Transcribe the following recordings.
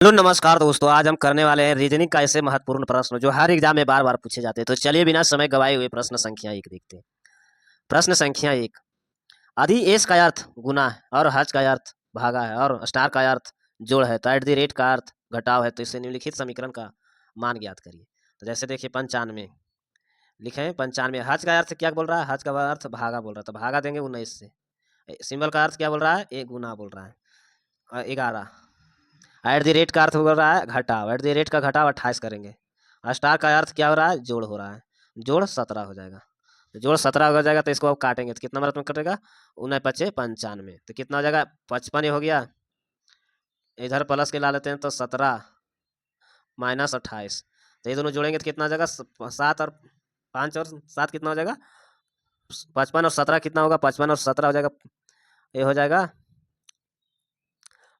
Hello नमस्कार दोस्तों, आज हम करने वाले हैं रीजनिंग का ऐसे महत्वपूर्ण प्रश्न जो हर एग्जाम में बार बार पूछे जाते हैं। तो चलिए बिना समय गवाए हुए प्रश्न संख्या एक देखते हैं। प्रश्न संख्या एक, यदि एस का अर्थ गुना है और हज का अर्थ भागा है और स्टार का अर्थ जोड़ है तो एट द रेट का अर्थ घटाव है, तो इससे निम्नलिखित समीकरण का मान ज्ञात करिए। तो जैसे देखिए 95 लिखे, 95 हज का अर्थ क्या बोल रहा है, हज का अर्थ भागा बोल रहा है, तो भागा देंगे 19 से। सिंबल का अर्थ क्या बोल रहा है, एक गुना बोल रहा है, और 11। एट द रेट का अर्थ बोल रहा है घटाव, एट द रेट का घटाव 28 करेंगे। और स्टार का अर्थ क्या हो रहा है, जोड़ हो रहा है, जोड़ 17 हो जाएगा। तो जोड़ 17 हो जाएगा तो इसको अब काटेंगे तो कितना मिनट में कटेगा, 9 × 5 = 95, तो कितना हो जाएगा 55 हो गया। इधर प्लस के ला लेते हैं तो 17 - 28, तो ये दोनों जोड़ेंगे तो कितना हो जाएगा 7 और 5 और 7 कितना हो जाएगा 55 और 17 कितना होगा 55 और 17 हो जाएगा, ये हो जाएगा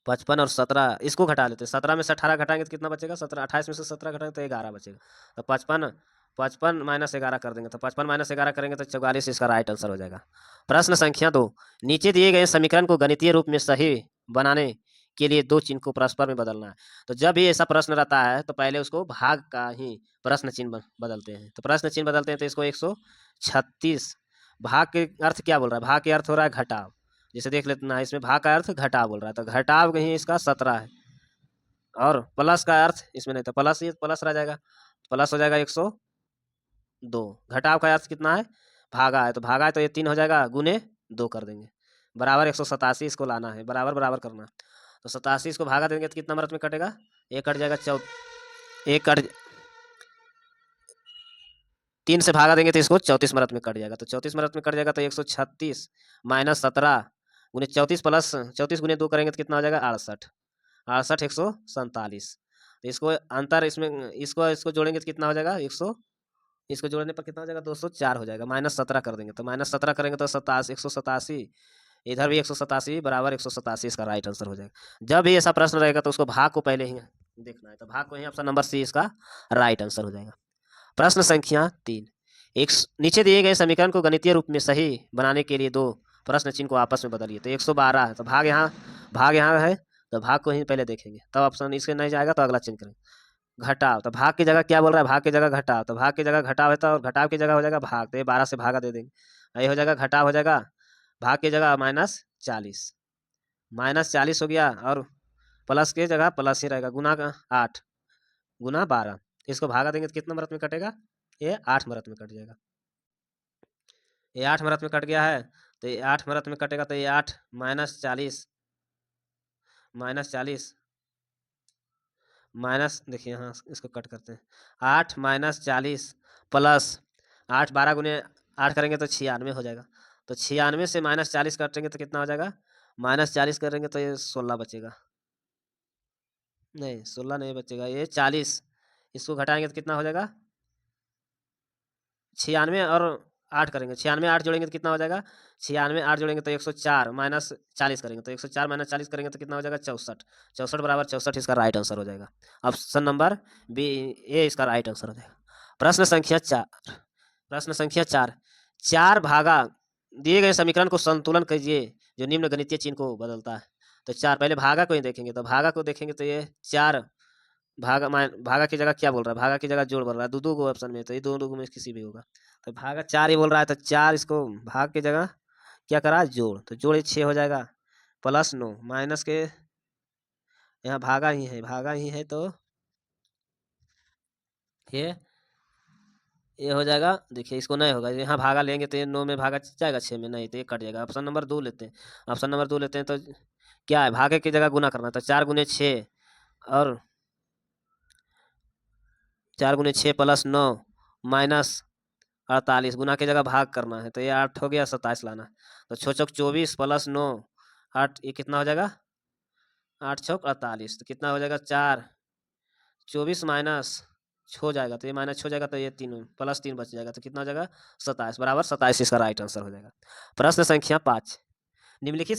55 और 17, इसको घटा लेते हैं। 17 में से 18 घटाएंगे तो कितना बचेगा 17, 28 में से 17 घटाएंगे तो 11 बचेगा। तो 55 55 - 11 कर देंगे तो 55 - 11 करेंगे तो 44 इसका राइट आंसर हो जाएगा। प्रश्न संख्या 2, नीचे दिए गए समीकरण को गणितीय रूप में सही बनाने के लिए दो चिन्ह को परस्पर में बदलना है। तो जब भी ऐसा प्रश्न रहता है तो पहले उसको भाग का ही प्रश्न चिन्ह बदलते हैं। तो प्रश्न चिन्ह बदलते हैं तो इसको 136, भाग के अर्थ क्या बोल रहा है, भाग के अर्थ हो रहा है घटाव, जैसे देख लेते ना, इसमें भाग का अर्थ घटाव बोल रहा है, तो घटाव कहीं इसका 17 है, और प्लस का अर्थ इसमें नहीं, तो प्लस ये प्लस रह जाएगा, प्लस हो जाएगा 102। घटाव का अर्थ कितना है, भागा है, तो भागा है तो ये 3 हो जाएगा, गुने 2 कर देंगे, बराबर 187 इसको लाना है, बराबर बराबर करना है। तो 87 इसको भागा देंगे तो कितना मिनट में कटेगा, एक कट जाएगा, एक कट 3 से भागा देंगे तो इसको 34 मिनट में कट जाएगा, तो 34 मिनट में कट जाएगा, तो 136 - 17 गुने 34 प्लस 34 गुने 2 करेंगे तो कितना हो जाएगा 68, 68 147। तो इसको अंतर इसमें इसको इसको जोड़ेंगे तो कितना हो जाएगा 100, इसको जोड़ने पर कितना हो जाएगा 204 हो जाएगा, -17 कर देंगे तो -17 करेंगे तो 187, इधर भी 187 बराबर 187 इसका राइट आंसर हो जाएगा। जब भी ऐसा प्रश्न रहेगा तो उसको भाग को पहले ही देखना है, तो भाग को ही ऑप्शन नंबर सी इसका राइट आंसर हो जाएगा। प्रश्न संख्या 3, एक नीचे दिए गए समीकरण को गणितीय रूप में सही बनाने के लिए दो प्रश्न चिन्ह को आपस में बदलिए। तो 112 है तो भाग यहाँ है, तो भाग को ही पहले देखेंगे, तब ऑप्शन इसके नहीं जाएगा तो अगला चिन्ह करेंगे। घटाव, तो भाग की जगह क्या बोल रहा है, भाग की जगह घटाव, तो भाग की जगह घटाव है तो घटाव की जगह हो जाएगा भाग, तो ये 12 से भागा दे देंगे, ये हो जाएगा घटाव हो जाएगा, भाग की जगह -40, -40 हो गया, और प्लस की जगह प्लस ही रहेगा, गुना का 8 गुना 12, इसको भागा देंगे तो कितना मिनट में कटेगा, ये 8 मिनट में कट जाएगा। ये 8 मिनट में कट गया है, तो ये 8 मिनट में कटेगा, तो ये 8 -40 माइनस, देखिए हाँ इसको कट करते हैं, 8 -40 प्लस 8 12 गुने 8 करेंगे तो 96 हो जाएगा, तो 96 से -40 कटेंगे तो कितना हो जाएगा, -40 करेंगे तो ये 16 बचेगा, नहीं 16 नहीं बचेगा, ये 40, इसको घटाएंगे तो कितना हो जाएगा 96, और 8 करेंगे, 96 8 जोड़ेंगे तो कितना हो जाएगा, 96 8 जोड़ेंगे तो 104 -40 करेंगे, तो 104 -40 करेंगे तो कितना हो जाएगा 64, 64 बराबर 64 इसका राइट आंसर हो जाएगा। ऑप्शन नंबर बी ए इसका राइट आंसर हो जाएगा। प्रश्न संख्या 4, प्रश्न संख्या 4, 4 भागा दिए गए समीकरण को संतुलन कीजिए जो निम्न गणितीय चिन्ह को बदलता है। तो 4 पहले भागा को ही देखेंगे, तो भागा को देखेंगे तो ये 4 भागा की जगह क्या बोल रहा है, भागा की जगह जोड़ बोल रहा है, दो को ऑप्शन में, तो ये दोनों में किसी भी होगा, तो भागा 4 ही बोल रहा है, तो 4 इसको भाग की जगह क्या करा जोड़, तो जोड़ 6 हो जाएगा, +9 माइनस के यहाँ भागा ही है, भागा ही है, तो ये हो जाएगा, देखिए इसको नहीं होगा, यहाँ भागा लेंगे तो ये 9 में भागा जाएगा, 6 में नहीं, तो ये कट जाएगा। ऑप्शन नंबर 2 लेते हैं, ऑप्शन नंबर 2 लेते हैं, तो क्या है भागे की जगह गुना करना है, तो 4 गुने 6 और 4 गुने 6 +9 -48 गुना की जगह भाग करना है, तो ये 8 हो गया, 27 लाना, तो 6 चौक 24 +9 8, ये कितना हो जाएगा 8 चौक 48, तो कितना हो जाएगा 4 24 माइनस हो जाएगा, तो ये माइनस हो जाएगा, तो ये 3 +3 बच जाएगा, तो कितना हो जाएगा 27 बराबर 27 इसका राइट आंसर हो जाएगा। प्रश्न संख्या 5, निम्नलिखित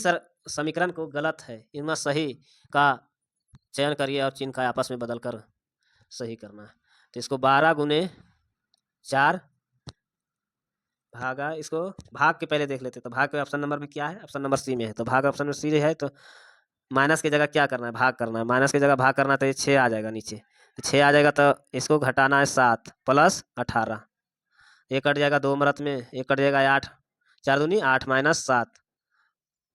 समीकरण को गलत है इनमें सही का चयन करिए और चिन्ह का आपस में बदलकर सही करना है। तो इसको 12 गुने 4 भागा, इसको भाग के पहले देख लेते, तो भाग के ऑप्शन नंबर में क्या है, ऑप्शन नंबर सी में है, तो भाग ऑप्शन में सी है, तो माइनस की जगह क्या करना है, भाग करना है। माइनस की जगह भाग करना है तो ये 6 आ जाएगा नीचे, तो 6 आ जाएगा, तो इसको घटाना है 7 प्लस 18, ये कट जाएगा 2 मरत में, ये कट जाएगा 8, 4 दूनी 8 माइनस 7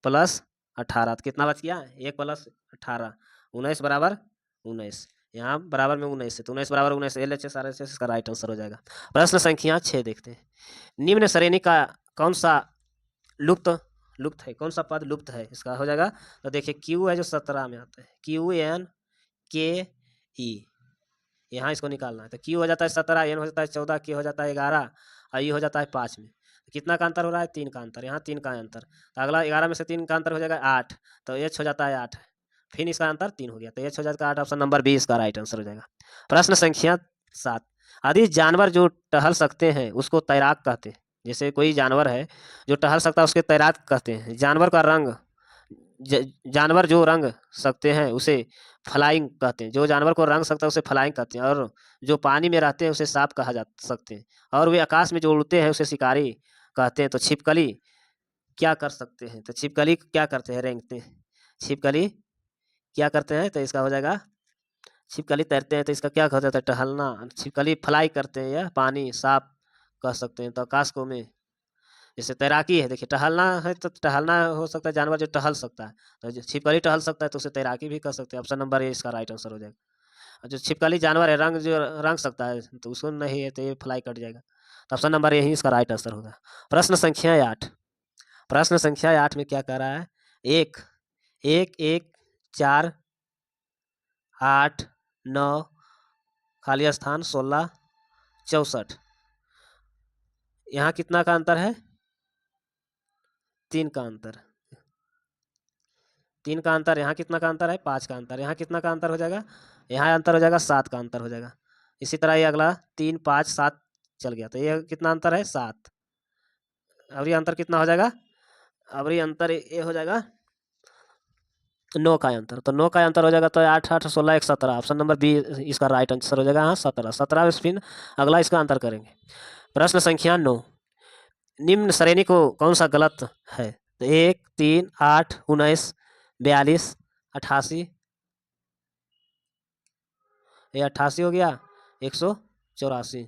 प्लस 18, तो कितना बच गया, 1 प्लस 18, 19 बराबर 19, यहाँ बराबर में 19 है, तो 19 बराबर 19, LHS RHS इसका राइट आंसर हो जाएगा। प्रश्न संख्या 6 देखते हैं। निम्न श्रेणी का कौन सा लुप्त लुप्त है, कौन सा पद लुप्त है, इसका हो जाएगा। तो देखिए क्यू है जो 17 में आता है, QNKE, यहाँ इसको निकालना है, तो क्यू हो जाता है 17, एन हो जाता है 14, के हो जाता है 11, और ई हो जाता है 5 में। तो कितना का अंतर हो रहा है, 3 का अंतर, यहाँ 3 का अंतर, तो अगला 11 में से 3 का अंतर हो जाएगा 8, तो एच हो जाता है 8, फिर इसका अंतर 3 हो गया, तो एच हो जाएगा 8, ऑप्शन नंबर 20 का राइट आंसर हो जाएगा। प्रश्न संख्या 7, यदि जानवर जो टहल सकते हैं उसको तैराक कहते हैं। जैसे कोई जानवर है जो टहल सकता है उसके तैराक कहते हैं। जानवर का रंग जानवर जो रंग सकते हैं उसे फ्लाइंग कहते हैं। जो जानवर को रंग सकता है उसे फ्लाइंग कहते हैं, और जो पानी में रहते हैं उसे सांप कहा जा सकते हैं, और वे आकाश में जो उड़ते हैं उसे शिकारी कहते हैं। तो छिपकली क्या कर सकते हैं, तो छिपकली क्या करते हैं, रेंगते हैं। छिपकली क्या करते हैं, तो इसका हो जाएगा, छिपकली तैरते हैं, तो इसका क्या कहते हैं, टहलना। छिपकली फ्लाई करते हैं या पानी सांप कह सकते हैं। तो आकाश को में जैसे तैराकी है, देखिए टहलना है तो टहलना हो सकता है, जानवर जो टहल सकता है, तो जो छिपकली टहल सकता है तो उसे तैराकी भी कर सकते हैं। ऑप्शन नंबर ए इसका राइट आंसर हो जाएगा। और जो छिपकली जानवर है रंग जो रंग सकता है तो उसको नहीं है, तो ये फ्लाई कट जाएगा, तो ऑप्शन नंबर यही इसका राइट आंसर होगा। प्रश्न संख्या 8, प्रश्न संख्या 8 में क्या कह रहा है, 1 1 1 4 8 9 खाली स्थान 16 64, यहाँ कितना का अंतर है, 3 का अंतर, 3 का अंतर, यहाँ कितना का अंतर है, 5 का अंतर, यहाँ कितना का अंतर हो जाएगा, यहाँ अंतर हो जाएगा 7 का अंतर हो जाएगा। इसी तरह ये अगला 3 5 7 चल गया, तो ये कितना अंतर है, 7, अब ये अंतर कितना हो जाएगा, अब ये अंतर ये हो जाएगा 9 का अंतर, तो 9 का अंतर हो जाएगा, तो 8 8 16 1 17, ऑप्शन नंबर बी इसका राइट आंसर हो जाएगा। हाँ 17 17 फिर अगला इसका अंतर करेंगे। प्रश्न संख्या 9, निम्न श्रेणी को कौन सा गलत है, तो 1 3 8 19 42 88, ये 88 हो गया, 184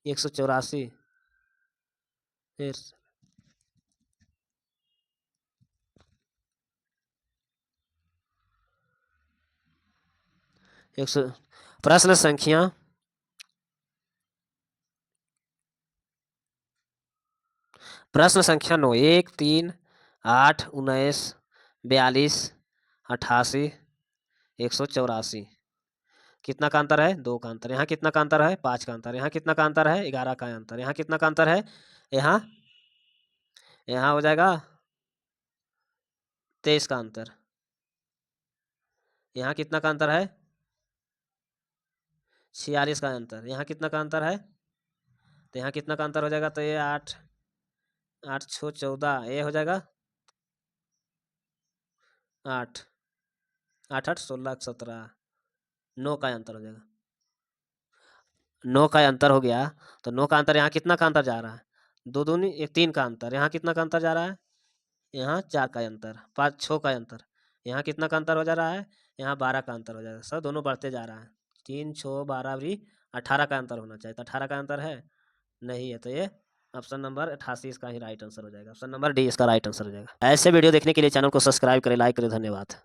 184 फिर 100। प्रश्न संख्या 9, 1 3 8 19 42 88 184, कितना का अंतर है, 2 का अंतर, यहाँ कितना का अंतर है, 5 का अंतर, यहाँ कितना का अंतर है, 11 का अंतर, यहाँ कितना का अंतर है, यहाँ यहाँ हो जाएगा 23 का अंतर, यहाँ कितना का अंतर है, 46 का अंतर, यहाँ कितना का अंतर है, तो यहाँ कितना का अंतर हो जाएगा, तो ये 8 8 6 14, ये हो जाएगा 8 8 8 16 17, 9 का अंतर हो जाएगा, 9 का अंतर हो गया, तो 9 का अंतर, यहाँ कितना का अंतर जा रहा है, 2 दूनी 1 3 का अंतर, यहाँ कितना का अंतर जा रहा है, यहाँ 4 का अंतर, 5 6 का अंतर, यहाँ कितना का अंतर हो जा रहा है, यहाँ 12 का अंतर हो जाएगा। सब दोनों बढ़ते जा रहा है, 3 6 12 भी 18 का अंतर होना चाहिए, तो 18 का अंतर है नहीं है, तो ये ऑप्शन नंबर 88 इसका ही राइट आंसर हो जाएगा। ऑप्शन नंबर डी इसका राइट आंसर हो जाएगा। ऐसे वीडियो देखने के लिए चैनल को सब्सक्राइब करें, लाइक करें, धन्यवाद।